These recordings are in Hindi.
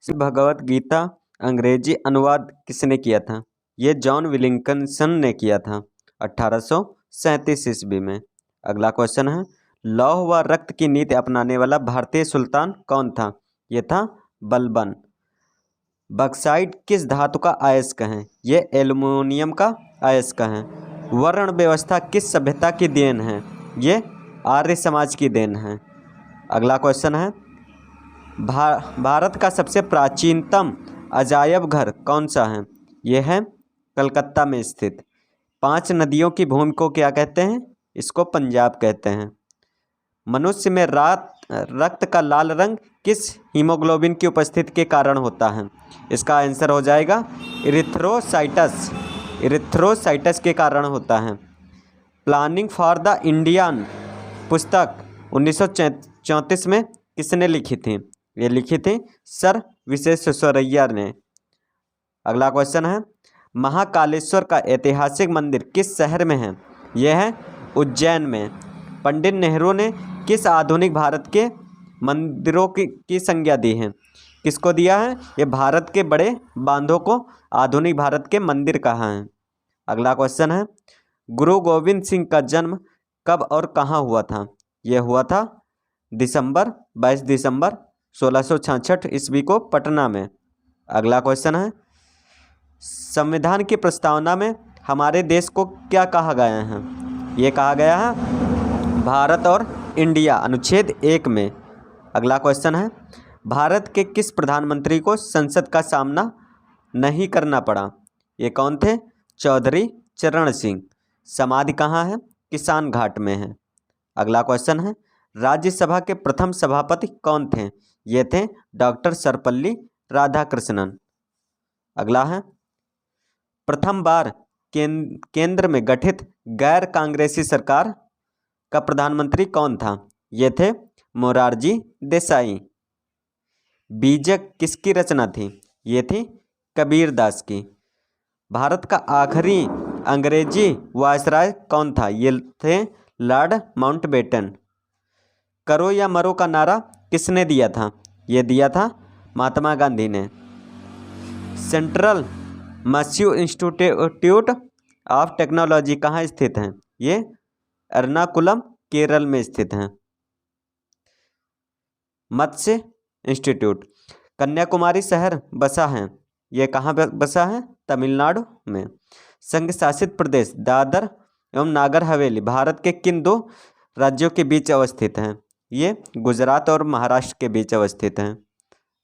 भगवत गीता अंग्रेजी अनुवाद किसने किया था? ये जॉन विलिंगसन ने किया था 1837 ईस्वी में। अगला क्वेश्चन है, लौह व रक्त की नीति अपनाने वाला भारतीय सुल्तान कौन था? ये था बलबन। बक्साइट किस धातु का अयस्क है? ये एल्युमिनियम का अयस्क है। वर्ण व्यवस्था किस सभ्यता की देन है? ये आर्य समाज की देन है। अगला क्वेश्चन है, भारत का सबसे प्राचीनतम अजायब घर कौन सा है? यह है कलकत्ता में स्थित। 5 नदियों की भूमि को क्या कहते हैं? इसको पंजाब कहते हैं। मनुष्य में रक्त का लाल रंग किस हीमोग्लोबिन की उपस्थिति के कारण होता है? इसका आंसर हो जाएगा इरिथ्रोसाइटस। इरिथ्रोसाइटस के कारण होता है। प्लानिंग फॉर द इंडियन पुस्तक 1934 में किसने लिखी थी? ये लिखी थी सर विश्वेश्वरैया ने। अगला क्वेश्चन है, महाकालेश्वर का ऐतिहासिक मंदिर किस शहर में है? यह है उज्जैन में। पंडित नेहरू ने किस आधुनिक भारत के मंदिरों की संज्ञा दी है? किसको दिया है? ये भारत के बड़े बांधों को आधुनिक भारत के मंदिर कहा है। अगला क्वेश्चन है, गुरु गोविंद सिंह का जन्म कब और कहाँ हुआ था? यह हुआ था 22 दिसंबर 1666 ईस्वी को पटना में। अगला क्वेश्चन है, संविधान की प्रस्तावना में हमारे देश को क्या कहा गया है? ये कहा गया है भारत और इंडिया, अनुच्छेद 1 में। अगला क्वेश्चन है, भारत के किस प्रधानमंत्री को संसद का सामना नहीं करना पड़ा? ये कौन थे? चौधरी चरण सिंह। समाधि कहाँ है? किसान घाट में है। अगला क्वेश्चन है, राज्यसभा के प्रथम सभापति कौन थे? ये थे डॉक्टर सर्वपल्ली राधाकृष्णन। अगला है, प्रथम बार केंद्र में गठित गैर कांग्रेसी सरकार का प्रधानमंत्री कौन था? ये थे मोरारजी देसाई। बीजक किसकी रचना थी? ये थी कबीर दास की। भारत का आखिरी अंग्रेजी वायसराय कौन था? ये थे लॉर्ड माउंटबेटन। करो या मरो का नारा किसने दिया था? ये दिया था महात्मा गांधी ने। सेंट्रल मैस्यू इंस्टीट्यूट ऑफ टेक्नोलॉजी कहाँ स्थित है? ये एर्नाकुलम केरल में स्थित है। मत्स्य इंस्टीट्यूट। कन्याकुमारी शहर बसा है, ये कहाँ बसा है? तमिलनाडु में। संघ शासित प्रदेश दादर एवं नागर हवेली भारत के किन 2 राज्यों के बीच अवस्थित हैं? ये गुजरात और महाराष्ट्र के बीच अवस्थित हैं।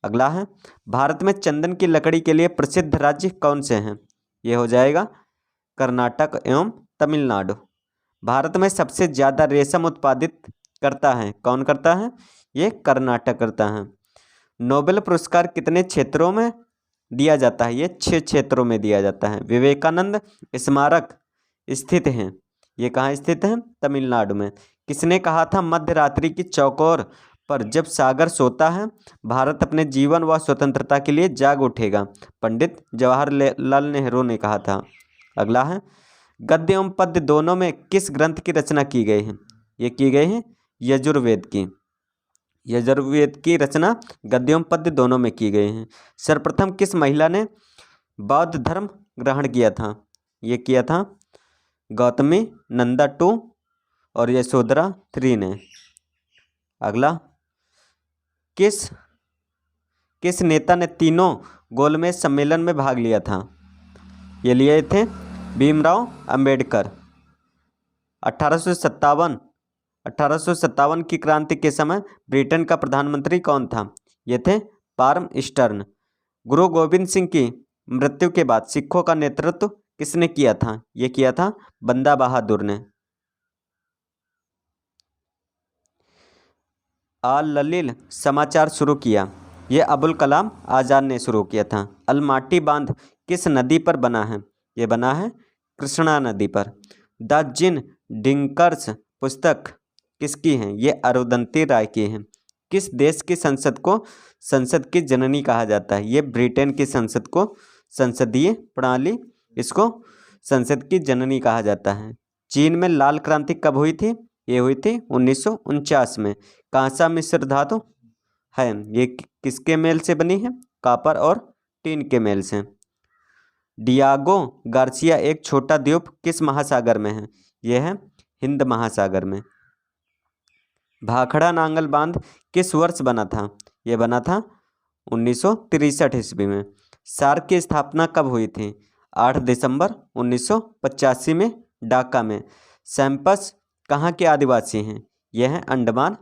अगला है, भारत में चंदन की लकड़ी के लिए प्रसिद्ध राज्य कौन से हैं? ये हो जाएगा कर्नाटक एवं तमिलनाडु। भारत में सबसे ज़्यादा रेशम उत्पादित करता है कौन करता है? ये कर्नाटक करता है। नोबेल पुरस्कार कितने क्षेत्रों में दिया जाता है? ये 6 क्षेत्रों में दिया जाता है। विवेकानंद स्मारक स्थित हैं, ये कहाँ स्थित है? तमिलनाडु में। किसने कहा था मध्य रात्रि की चौकोर पर जब सागर सोता है भारत अपने जीवन व स्वतंत्रता के लिए जाग उठेगा? पंडित जवाहरलाल नेहरू ने कहा था। अगला है, गद्य एवं पद्य दोनों में किस ग्रंथ की रचना की गई है? ये की गई है यजुर्वेद की। यजुर्वेद की रचना गद्य एवं पद्य दोनों में की गई है। सर्वप्रथम किस महिला ने बौद्ध धर्म ग्रहण किया था? ये किया था गौतमी नंदा 2 और यशोधरा 3 ने। अगला, किस नेता ने तीनों गोलमेज सम्मेलन में भाग लिया था? ये लिए थे भीमराव अंबेडकर। 1857 की क्रांति के समय ब्रिटेन का प्रधानमंत्री कौन था? ये थे पार्म स्टर्न। गुरु गोविंद सिंह की मृत्यु के बाद सिखों का नेतृत्व किसने किया था? ये किया था बंदा बहादुर ने। आल-ललील समाचार शुरू किया, ये अबुल कलाम आज़ाद ने शुरू किया था। अलमाटी बांध किस नदी पर बना है? ये बना है कृष्णा नदी पर। द जिन डिंकर्स पुस्तक किसकी है? ये अरुंधति राय की है। किस देश की संसद को संसद की जननी कहा जाता है? ये ब्रिटेन की संसद को संसदीय प्रणाली इसको संसद की जननी कहा जाता है। चीन में लाल क्रांति कब हुई थी? ये हुई थी 1949 में। कांसा मिश्र धातु है, ये किसके मेल से बनी है? कॉपर और टिन के मेल से। डियागो गार्सिया एक छोटा द्वीप किस महासागर में है? यह है हिंद महासागर में। भाखड़ा नांगल बांध किस वर्ष बना था? यह बना था 1963 ईस्वी में। सार्क की स्थापना कब हुई थी? 8 दिसंबर 1985 में ढाका में। सैम्पस कहाँ के आदिवासी हैं? यह हैं अंडमान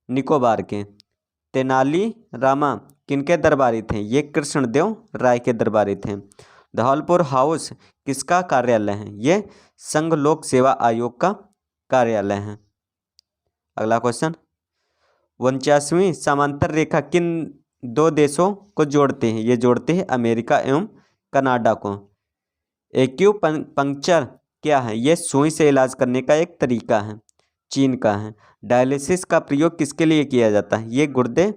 निकोबार के। तेनाली रामा किनके दरबारी थे? ये कृष्णदेव राय के दरबारी थे। धौलपुर हाउस किसका कार्यालय है? ये संघ लोक सेवा आयोग का कार्यालय है। अगला क्वेश्चन, 49वीं समांतर रेखा किन दो देशों को जोड़ते हैं? ये जोड़ते हैं अमेरिका एवं कनाडा को। एक्यूपंक्चर क्या है? ये सुई से इलाज करने का एक तरीका है, चीन का है। डायलिसिस का प्रयोग किसके लिए किया जाता है? ये गुर्दे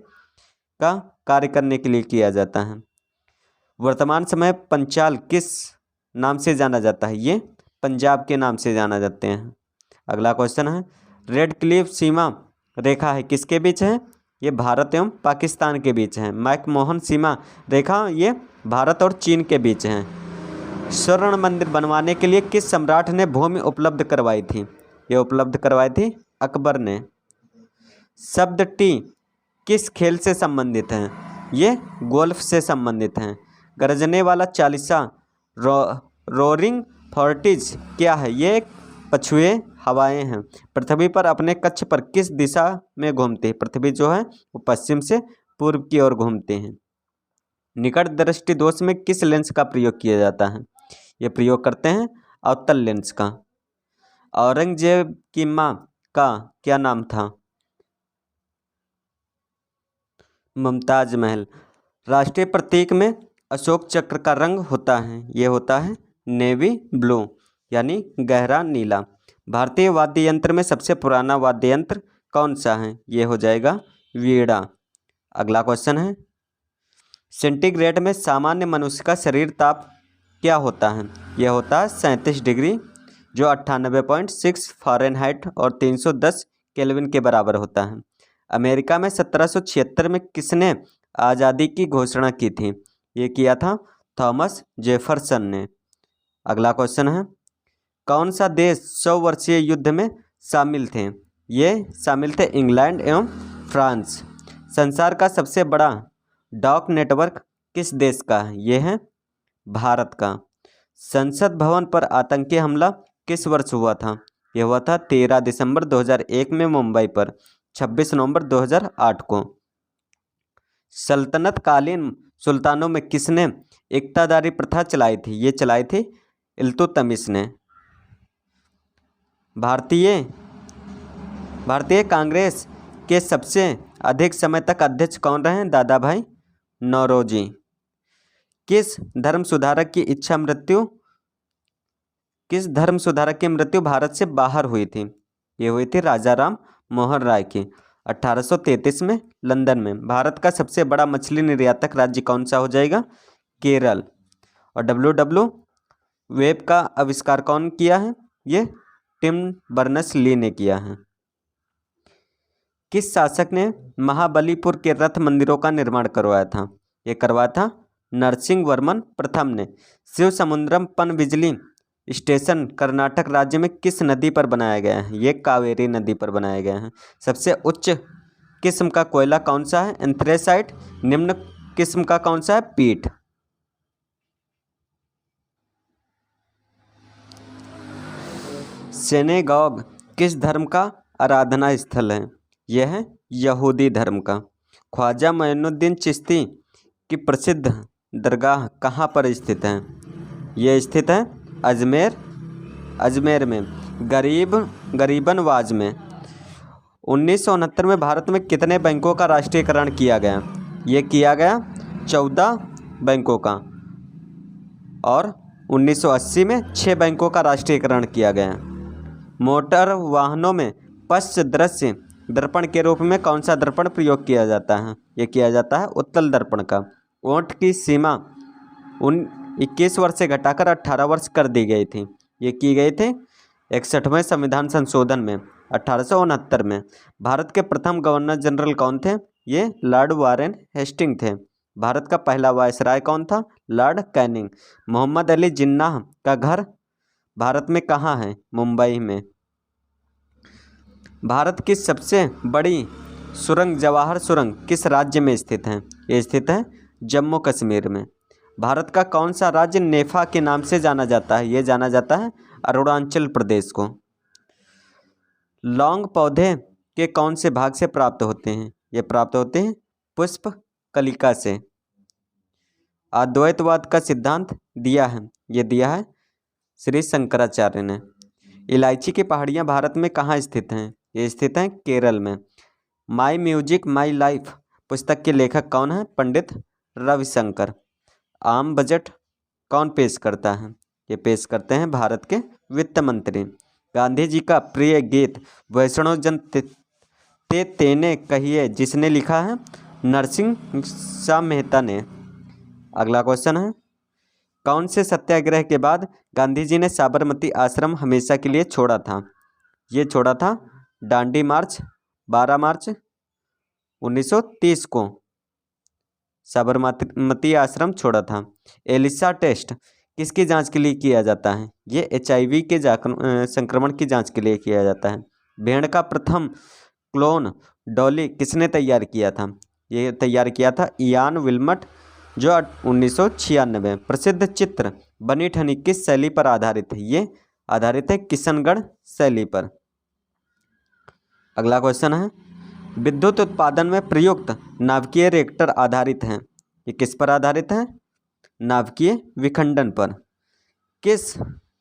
का कार्य करने के लिए किया जाता है। वर्तमान समय पंचाल किस नाम से जाना जाता है? ये पंजाब के नाम से जाना जाते हैं। अगला क्वेश्चन है, रेड क्लिफ सीमा रेखा है किसके बीच है? ये भारत एवं पाकिस्तान के बीच है। मैकमोहन सीमा रेखा ये भारत और चीन के बीच है। स्वर्ण मंदिर बनवाने के लिए किस सम्राट ने भूमि उपलब्ध करवाई थी? ये उपलब्ध करवाई थी अकबर ने। शब्द टी किस खेल से संबंधित हैं? ये गोल्फ से संबंधित हैं। गरजने वाला चालीसा रोरिंग फोर्टिज क्या है? ये पछुए हवाएं हैं। पृथ्वी पर अपने कक्ष पर किस दिशा में घूमते हैं? पृथ्वी जो है वो पश्चिम से पूर्व की ओर घूमते हैं। निकट दृष्टि दोष में किस लेंस का प्रयोग किया जाता है? ये प्रयोग करते हैं अवतल लेंस का। औरंगजेब की माँ का क्या नाम था? मुमताज महल। राष्ट्रीय प्रतीक में अशोक चक्र का रंग होता है, ये होता है नेवी ब्लू यानी गहरा नीला। भारतीय वाद्य यंत्र में सबसे पुराना वाद्य यंत्र कौन सा है? ये हो जाएगा वीणा। अगला क्वेश्चन है, सेंटीग्रेड में सामान्य मनुष्य का शरीर ताप क्या होता है? यह होता है 37 डिग्री, जो 98.6 फ़ारेनहाइट और 310 केल्विन के बराबर होता है। अमेरिका में 1776 में किसने आज़ादी की घोषणा की थी? ये किया था थॉमस जेफरसन ने। अगला क्वेश्चन है, कौन सा देश 100 वर्षीय युद्ध में शामिल थे? ये शामिल थे इंग्लैंड एवं फ्रांस। संसार का सबसे बड़ा डाक नेटवर्क किस देश का है? ये है भारत का। संसद भवन पर आतंकी हमला किस वर्ष हुआ था? यह हुआ था 13 दिसंबर 2001 में मुंबई पर, 26 नवंबर 2008 को। सल्तनत कालीन सुल्तानों में किसने इक्तादारी प्रथा चलाई थी? ये चलाई थी इल्तुतमिश ने। भारतीय कांग्रेस के सबसे अधिक समय तक अध्यक्ष कौन रहे? दादा भाई नौरोजी। किस धर्म सुधारक की मृत्यु भारत से बाहर हुई थी? ये हुई थी राजा राम मोहन राय की 1833 में लंदन में। भारत का सबसे बड़ा मछली निर्यातक राज्य कौन सा हो जाएगा? केरल। और WW वेब का आविष्कार कौन किया है? ये टिम बर्नर्स-ली ने किया है। किस शासक ने महाबलीपुर के रथ मंदिरों का निर्माण करवाया था? ये करवाया था नरसिंह वर्मन प्रथम ने। शिव समुद्रम पनबिजली स्टेशन कर्नाटक राज्य में किस नदी पर बनाया गया है? ये कावेरी नदी पर बनाया गया है। सबसे उच्च किस्म का कोयला कौन सा है? एंथ्रेसाइट। निम्न किस्म का कौन सा है? पीट। सिनेगॉग किस धर्म का आराधना स्थल है? यह है यहूदी धर्म का। ख्वाजा मोइनुद्दीन चिश्ती की प्रसिद्ध दरगाह कहाँ पर स्थित है? यह स्थित है अजमेर में गरीबनवाज में। 1969 में भारत में कितने बैंकों का राष्ट्रीयकरण किया गया? ये किया गया 14 बैंकों का। और 1980 में 6 बैंकों का राष्ट्रीयकरण किया गया। मोटर वाहनों में पश्च दृश्य दर्पण के रूप में कौन सा दर्पण प्रयोग किया जाता है? ये किया जाता है उत्तल दर्पण का। वोट की सीमा 21 वर्ष से घटाकर 18 वर्ष कर दी गई थी। ये की गई थी 61वें संविधान संशोधन में 1869 में। भारत के प्रथम गवर्नर जनरल कौन थे? ये लॉर्ड वारेन हेस्टिंग थे। भारत का पहला वायसराय कौन था? Lord Canning. मोहम्मद अली जिन्नाह का घर भारत में कहाँ है? मुंबई में। भारत की सबसे बड़ी सुरंग जवाहर सुरंग किस राज्य में स्थित है? ये स्थित है जम्मू कश्मीर में। भारत का कौन सा राज्य नेफा के नाम से जाना जाता है? ये जाना जाता है अरुणाचल प्रदेश को। लौंग पौधे के कौन से भाग से प्राप्त होते हैं? ये प्राप्त होते हैं पुष्प कलिका से। अद्वैतवाद का सिद्धांत दिया है, ये दिया है श्री शंकराचार्य ने। इलायची की पहाड़ियाँ भारत में कहाँ स्थित हैं? ये स्थित हैं केरल में। माई म्यूजिक माई लाइफ पुस्तक के लेखक कौन है? पंडित रविशंकर। आम बजट कौन पेश करता है? ये पेश करते हैं भारत के वित्त मंत्री। गांधी जी का प्रिय गीत वैष्णव जन ते तेने कहिए जिसने लिखा है? नरसिंह शाह मेहता ने। अगला क्वेश्चन है, कौन से सत्याग्रह के बाद गांधी जी ने साबरमती आश्रम हमेशा के लिए छोड़ा था? ये छोड़ा था दांडी मार्च 12 मार्च 1930 को साबरमती आश्रम छोड़ा था। एलिसा टेस्ट किसकी जांच के लिए किया जाता है? ये HIV के संक्रमण की जांच के लिए किया जाता है। भेड़ का प्रथम क्लोन डॉली किसने तैयार किया था? ये तैयार किया था इयान विल्मट, जो 1996। प्रसिद्ध चित्र बनी ठनी किस शैली पर आधारित है? ये आधारित है किशनगढ़ शैली पर। अगला क्वेश्चन है, विद्युत उत्पादन में प्रयुक्त नाभिकीय रिएक्टर आधारित हैं। ये किस पर आधारित है? नाभिकीय विखंडन पर। किस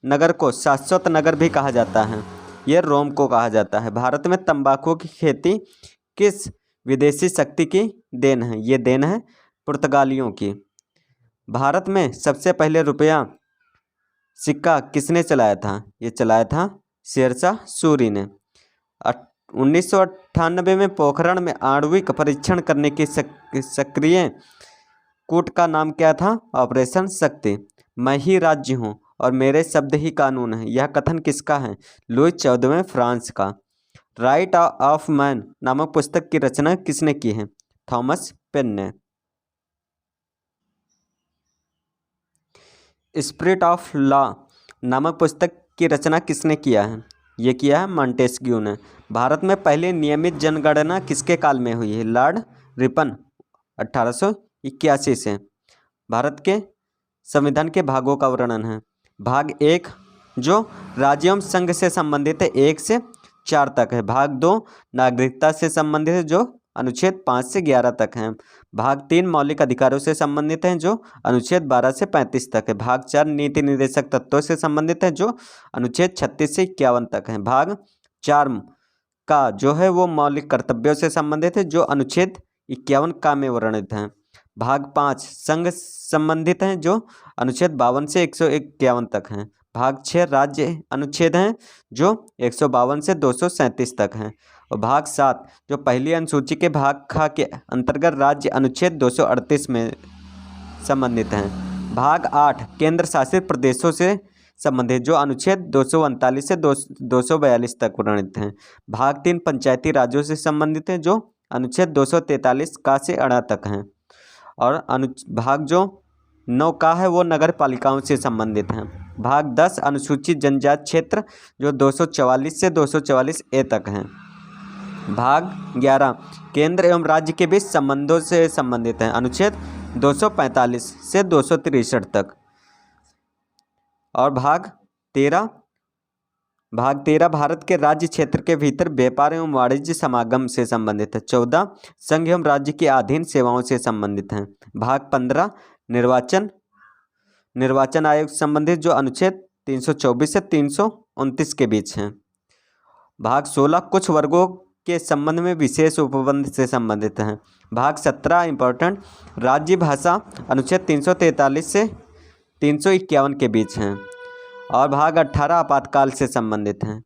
नगर को शाश्वत नगर भी कहा जाता है? ये रोम को कहा जाता है। भारत में तंबाकू की खेती किस विदेशी शक्ति की देन है? ये देन है पुर्तगालियों की। भारत में सबसे पहले रुपया सिक्का किसने चलाया था? ये चलाया था शेरशाह सूरी ने। 1998 में पोखरण में आणविक परीक्षण करने की सक्रिय कूट का नाम क्या था? ऑपरेशन शक्ति। मैं ही राज्य हूँ और मेरे शब्द ही कानून है, यह कथन किसका है? लुई 14वें फ्रांस का। राइट ऑफ मैन नामक पुस्तक की रचना किसने की है? थॉमस पेन ने। स्पिरिट ऑफ लॉ नामक पुस्तक की रचना किसने किया है? ये किया है मॉन्टेस्क्यू ने। भारत में पहली नियमित जनगणना किसके काल में हुई है? लॉर्ड रिपन 1881 से। भारत के संविधान के भागों का वर्णन है। भाग 1 जो राज्य एवं संघ से संबंधित है 1 से 4 तक है। भाग 2 नागरिकता से संबंधित है जो अनुच्छेद 5 से 11 तक है। भाग 3 मौलिक अधिकारों से संबंधित है जो अनुच्छेद 12 से 35 तक है। भाग 4 नीति निर्देशक तत्वों से संबंधित है जो अनुच्छेद 36 से 51 तक है। भाग 4 का जो है वो मौलिक कर्तव्यों से संबंधित है जो अनुच्छेद 51 का में वर्णित है। भाग 5 संघ संबंधित हैं जो अनुच्छेद 52 से 151 तक हैं। भाग 6 राज्य अनुच्छेद हैं जो 152 से 237 तक हैं। और भाग 7 जो पहली अनुसूची के भाग ख के अंतर्गत राज्य अनुच्छेद 238 में संबंधित हैं। भाग 8 केंद्र शासित प्रदेशों से संबंधित जो अनुच्छेद 239 से 242 तक वर्णित हैं। भाग 3 पंचायती राज्यों से संबंधित है जो अनुच्छेद 243 का से 18 तक हैं। और भाग जो 9 का है वो नगर पालिकाओं से संबंधित हैं। भाग 10 अनुसूचित जनजाति क्षेत्र जो 244 से 244A तक हैं। भाग 11 केंद्र एवं राज्य के बीच संबंधों से संबंधित हैं अनुच्छेद 245 से 263 तक। और भाग 13 भारत के राज्य क्षेत्र के भीतर व्यापार एवं वाणिज्य समागम से संबंधित है। 14 संघ एवं राज्य की अधीन सेवाओं से संबंधित हैं। भाग 15 निर्वाचन आयोग से संबंधित जो अनुच्छेद 324 से 329 के बीच हैं। भाग 16 कुछ वर्गों के संबंध में विशेष उपबंध से संबंधित हैं। भाग 17 इम्पोर्टेंट राज्य भाषा अनुच्छेद 343 से 351 के बीच हैं। और भाग 18 आपातकाल से संबंधित हैं।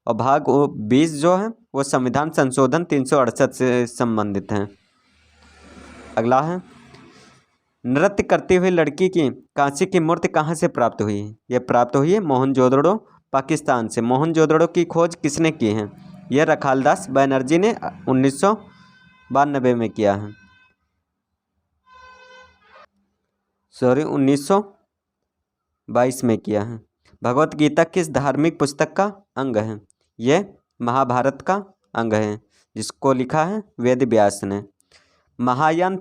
और भाग 20 जो है वो संविधान संशोधन 368 से संबंधित हैं। अगला है, नृत्य करती हुई लड़की की कांसे की मूर्ति कहाँ से प्राप्त हुई है? यह प्राप्त हुई है मोहनजोदड़ो पाकिस्तान से। मोहनजोदड़ो की खोज किसने की है? यह रखालदास बनर्जी ने 1992 में किया है। सॉरी 1922 में किया है। भगवत गीता किस धार्मिक पुस्तक का अंग है? ये महाभारत का अंग है, जिसको लिखा है वेद व्यास ने। महायान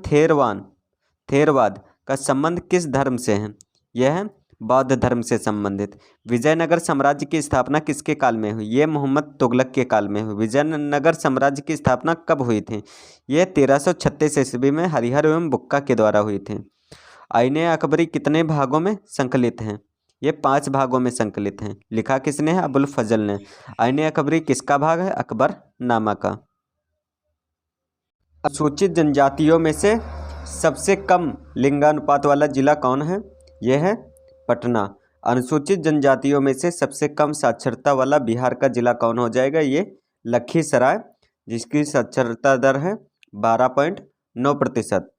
थेरवाद का संबंध किस धर्म से है? यह है बौद्ध धर्म से संबंधित। विजयनगर साम्राज्य की स्थापना किसके काल में हुई? ये मोहम्मद तुगलक के काल में हुई। विजयनगर साम्राज्य की स्थापना कब हुई थी? ये 1336 ईस्वी में हरिहर एवं बुक्का के द्वारा हुई थी। आईने अकबरी कितने भागों में संकलित हैं? ये 5 भागों में संकलित हैं। लिखा किसने है? अबुल फजल ने। आईने अकबरी किसका भाग है? अकबर नामा का। अनुसूचित जनजातियों में से सबसे कम लिंगानुपात वाला जिला कौन है? यह है पटना। अनुसूचित जनजातियों में से सबसे कम साक्षरता वाला बिहार का जिला कौन हो जाएगा? ये लखीसराय, जिसकी साक्षरता दर है 12.9%।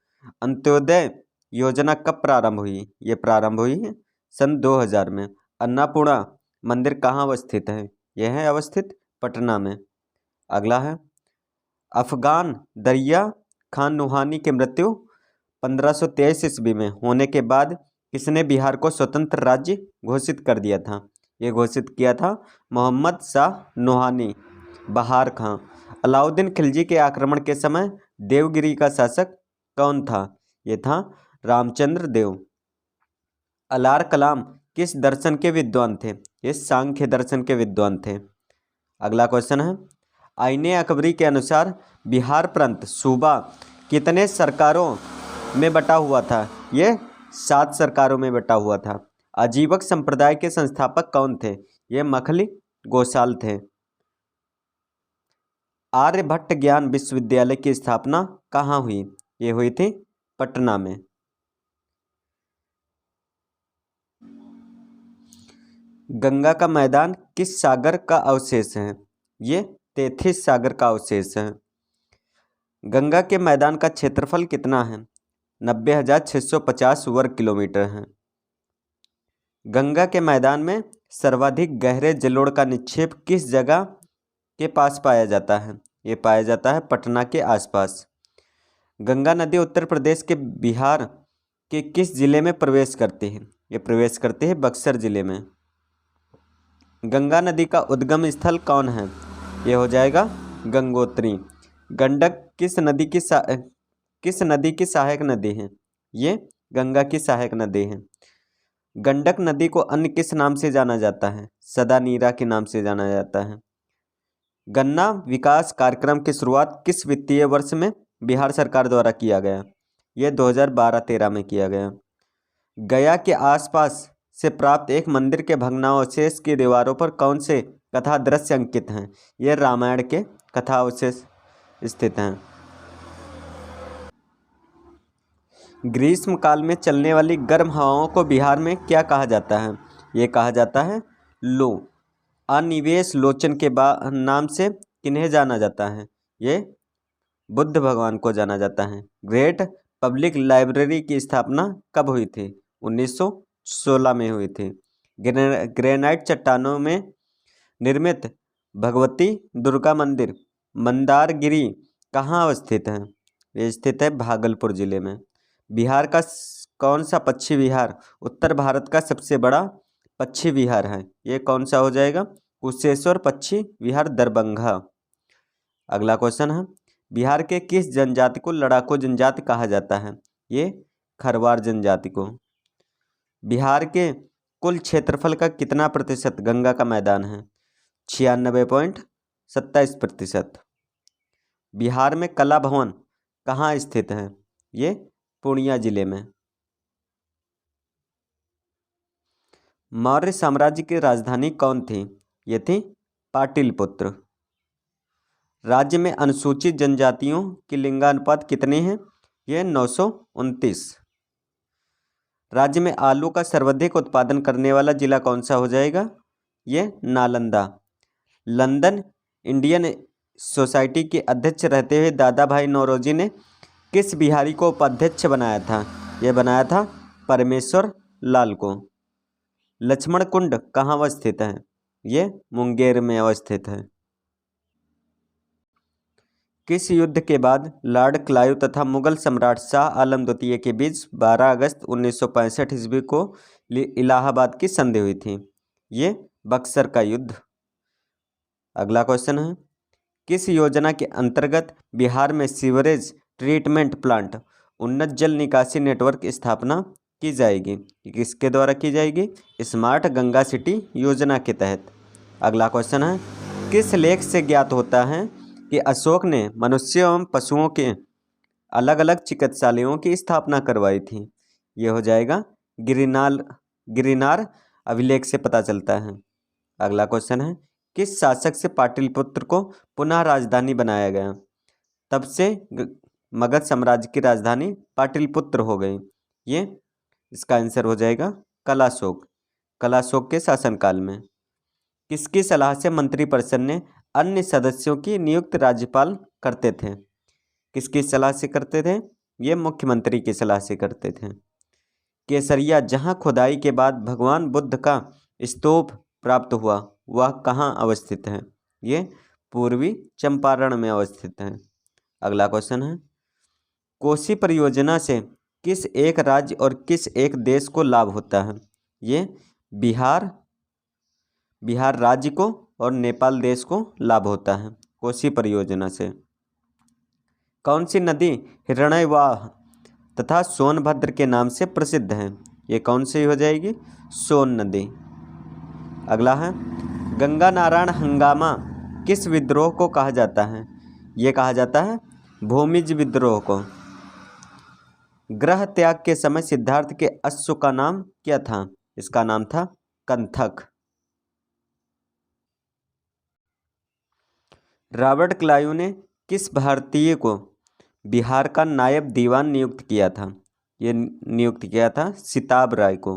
अंत्योदय योजना कब प्रारंभ हुई? ये प्रारंभ हुई है सन 2000 में। अन्नपूर्णा मंदिर कहाँ अवस्थित है? यह है अवस्थित पटना में। अगला है अफगान दरिया खान नुहानी की मृत्यु 1523 ईस्वी में होने के बाद किसने बिहार को स्वतंत्र राज्य घोषित कर दिया था? ये घोषित किया था मोहम्मद शाह नुहानी। बहार खां। अलाउद्दीन खिलजी के आक्रमण के समय देवगिरी का शासक कौन था? ये था रामचंद्र देव। अलार कलाम किस दर्शन के विद्वान थे? ये सांख्य दर्शन के विद्वान थे। अगला क्वेश्चन है आईने अकबरी के अनुसार बिहार प्रांत सूबा कितने सरकारों में बटा हुआ था? ये 7 सरकारों में बटा हुआ था। आजीवक संप्रदाय के संस्थापक कौन थे? ये मखली गोसाल थे। आर्यभट्ट ज्ञान विश्वविद्यालय की स्थापना कहाँ हुई? ये हुई थी पटना में। गंगा का मैदान किस सागर का अवशेष है? ये तेथिस सागर का अवशेष है। गंगा के मैदान का क्षेत्रफल कितना है? 90,650 वर्ग किलोमीटर है। गंगा के मैदान में सर्वाधिक गहरे जलोढ़ का निक्षेप किस जगह के पास पाया जाता है? ये पाया जाता है पटना के आसपास। गंगा नदी उत्तर प्रदेश के बिहार के किस जिले में प्रवेश करती है? ये प्रवेश करती है बक्सर जिले में। गंगा नदी का उद्गम स्थल कौन है? ये हो जाएगा गंगोत्री। गंडक किस नदी की सहायक नदी है? ये गंगा की सहायक नदी है। गंडक नदी को अन्य किस नाम से जाना जाता है? सदा नीरा के नाम से जाना जाता है। गन्ना विकास कार्यक्रम की शुरुआत किस वित्तीय वर्ष में बिहार सरकार द्वारा किया गया? ये 2012-13 में किया गया। गया के आसपास से प्राप्त एक मंदिर के भग्नावशेष की दीवारों पर कौन से कथा दृश्य अंकित हैं? ये रामायण के कथा अवशेष स्थित हैं। ग्रीष्म काल में चलने वाली गर्म हवाओं को बिहार में क्या कहा जाता है? ये कहा जाता है लू। अनिवेश लोचन के नाम से किन्हें जाना जाता है? ये बुद्ध भगवान को जाना जाता है। ग्रेट पब्लिक लाइब्रेरी की स्थापना कब हुई थी? 1916 में हुई थी। ग्रेनाइट चट्टानों में निर्मित भगवती दुर्गा मंदिर मंदारगिरी कहाँ अवस्थित है? ये स्थित है भागलपुर जिले में। बिहार का कौन सा पक्षी विहार उत्तर भारत का सबसे बड़ा पक्षी विहार है? ये कौन सा हो जाएगा? कुशेश्वर पक्षी विहार दरभंगा। अगला क्वेश्चन है बिहार के किस जनजाति को लड़ाकू जनजाति कहा जाता है? ये खरवार जनजाति को। बिहार के कुल क्षेत्रफल का कितना प्रतिशत गंगा का मैदान है? 96.27%। बिहार में कला भवन कहाँ स्थित है? ये पूर्णिया जिले में। मौर्य साम्राज्य की राजधानी कौन थी? ये थी पाटलिपुत्र। राज्य में अनुसूचित जनजातियों की लिंगानुपात कितने हैं? ये 929। राज्य में आलू का सर्वाधिक उत्पादन करने वाला जिला कौन सा हो जाएगा? ये नालंदा। लंदन इंडियन सोसाइटी के अध्यक्ष रहते हुए दादा भाई नौरोजी ने किस बिहारी को उपाध्यक्ष बनाया था? ये बनाया था परमेश्वर लाल को। लक्ष्मण कुंड कहाँ अवस्थित है? ये मुंगेर में अवस्थित है। किस युद्ध के बाद लॉर्ड क्लाइव तथा मुगल सम्राट शाह आलम द्वितीय के बीच 12 अगस्त 1965 ईस्वी को इलाहाबाद की संधि हुई थी? ये बक्सर का युद्ध। अगला क्वेश्चन है, किस योजना के अंतर्गत बिहार में सीवरेज ट्रीटमेंट प्लांट उन्नत जल निकासी नेटवर्क की स्थापना की जाएगी? किसके द्वारा की जाएगी? स्मार्ट गंगा सिटी योजना के तहत। अगला क्वेश्चन है, किस लेख से ज्ञात होता है कि अशोक ने मनुष्य एवं पशुओं के अलग अलग चिकित्सालयों की स्थापना करवाई थी? ये हो जाएगा गिरिनार अभिलेख से पता चलता है। अगला क्वेश्चन है, किस शासक से पाटलिपुत्र को पुनः राजधानी बनाया गया? तब से मगध साम्राज्य की राजधानी पाटलिपुत्र हो गई। ये इसका आंसर हो जाएगा कलाशोक के शासनकाल में। किसकी सलाह से मंत्रिपरिषद ने अन्य सदस्यों की नियुक्त राज्यपाल करते थे? किसकी सलाह से करते थे? ये मुख्यमंत्री की सलाह से करते थे। केसरिया, जहां खुदाई के बाद भगवान बुद्ध का स्तूप प्राप्त हुआ, वह कहाँ अवस्थित है? ये पूर्वी चंपारण में अवस्थित है। अगला क्वेश्चन है, कोसी परियोजना से किस एक राज्य और किस एक देश को लाभ होता है? ये बिहार राज्य को और नेपाल देश को लाभ होता है कोसी परियोजना से। कौन सी नदी हिरण्यवाह तथा सोनभद्र के नाम से प्रसिद्ध है? ये कौन सी हो जाएगी? सोन नदी। अगला है, गंगा नारायण हंगामा किस विद्रोह को कहा जाता है? ये कहा जाता है भूमिज विद्रोह को। ग्रह त्याग के समय सिद्धार्थ के अश्व का नाम क्या था? इसका नाम था कंथक। रॉबर्ट क्लाइव ने किस भारतीय को बिहार का नायब दीवान नियुक्त किया था? ये नियुक्त किया था सिताब राय को।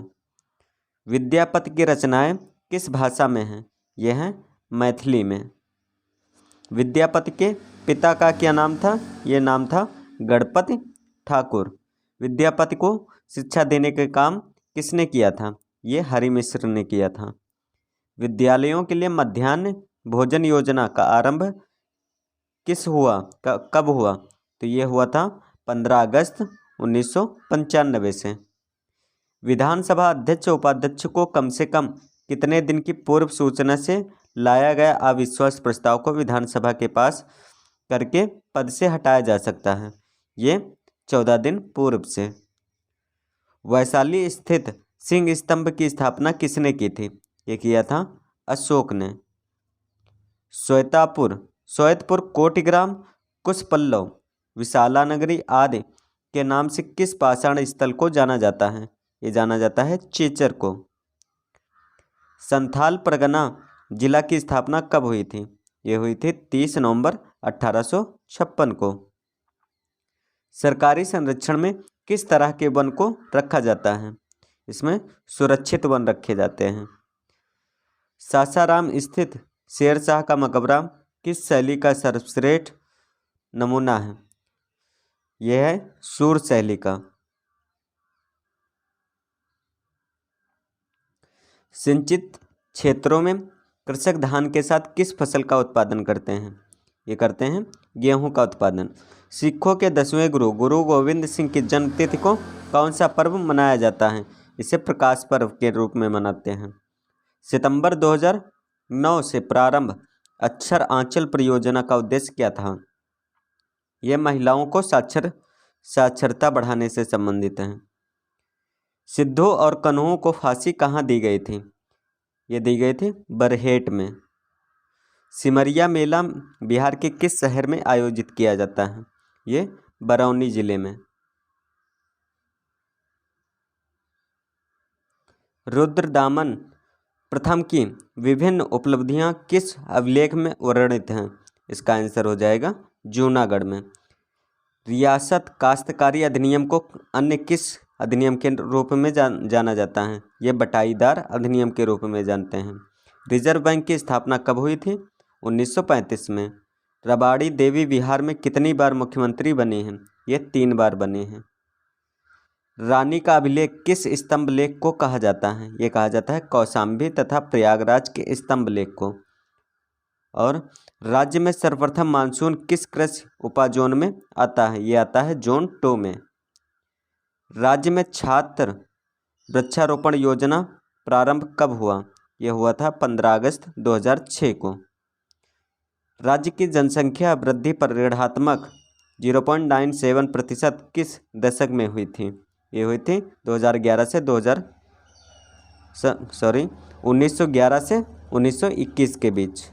विद्यापति की रचनाएं किस भाषा में हैं? ये हैं मैथिली में। विद्यापति के पिता का क्या नाम था? ये नाम था गणपति ठाकुर। विद्यापति को शिक्षा देने का काम किसने किया था? ये हरि मिश्र ने किया था। विद्यालयों के लिए मध्याह्न भोजन योजना का आरंभ कब हुआ? तो ये हुआ था 15 अगस्त 1995 से। विधानसभा अध्यक्ष उपाध्यक्ष को कम से कम कितने दिन की पूर्व सूचना से लाया गया अविश्वास प्रस्ताव को विधानसभा के पास करके पद से हटाया जा सकता है? ये 14 दिन पूर्व से। वैशाली स्थित सिंह स्तंभ की स्थापना किसने की थी? ये किया था अशोक ने। श्वेतपुर, कोटिग्राम, कुशपल्लव, विशाला नगरी आदि के नाम से किस पाषाण स्थल को जाना जाता है? ये जाना जाता है चेचर को। संथाल परगना जिला की स्थापना कब हुई थी? ये हुई थी 30 नवंबर 1856 को। सरकारी संरक्षण में किस तरह के वन को रखा जाता है? इसमें सुरक्षित वन रखे जाते हैं। सासाराम स्थित शेरशाह का मकबरा किस शैली का सर्वश्रेष्ठ नमूना है? यह है सूर शैली का। सिंचित क्षेत्रों में कृषक धान के साथ किस फसल का उत्पादन करते हैं? ये करते हैं गेहूं का उत्पादन। सिखों के 10वें गुरु गोविंद सिंह की जन्मतिथि को कौन सा पर्व मनाया जाता है? इसे प्रकाश पर्व के रूप में मनाते हैं। सितंबर 2009 से प्रारंभ अक्षर आंचल परियोजना का उद्देश्य क्या था? यह महिलाओं को साक्षरता बढ़ाने से संबंधित है। सिद्धू और कन्हू को फांसी कहाँ दी गई थी? ये दी गई थी बरहेट में। सिमरिया मेला बिहार के किस शहर में आयोजित किया जाता है? ये बरौनी जिले में। रुद्रदामन प्रथम की विभिन्न उपलब्धियां किस अभिलेख में वर्णित हैं? इसका आंसर हो जाएगा जूनागढ़ में। रियासत काश्तकारी अधिनियम को अन्य किस अधिनियम के रूप में जाना जाता है? ये बटाईदार अधिनियम के रूप में जानते हैं। रिजर्व बैंक की स्थापना कब हुई थी? 1935 में। रबाड़ी देवी बिहार में कितनी बार मुख्यमंत्री बनी हैं? ये 3 बार बने हैं। रानी का अभिलेख किस स्तंभ लेख को कहा जाता है? ये कहा जाता है कौशाम्बी तथा प्रयागराज के स्तंभ लेख को। और राज्य में सर्वप्रथम मानसून किस कृषि उपजोन में आता है? ये आता है जोन 2 में। राज्य में छात्र वृक्षारोपण योजना प्रारंभ कब हुआ? यह हुआ था 15 अगस्त 2006 को। राज्य की जनसंख्या वृद्धि पर ऋणात्मक 0.97% किस दशक में हुई थी? ये हुई थी 2011 से 1911 से 1921 के बीच।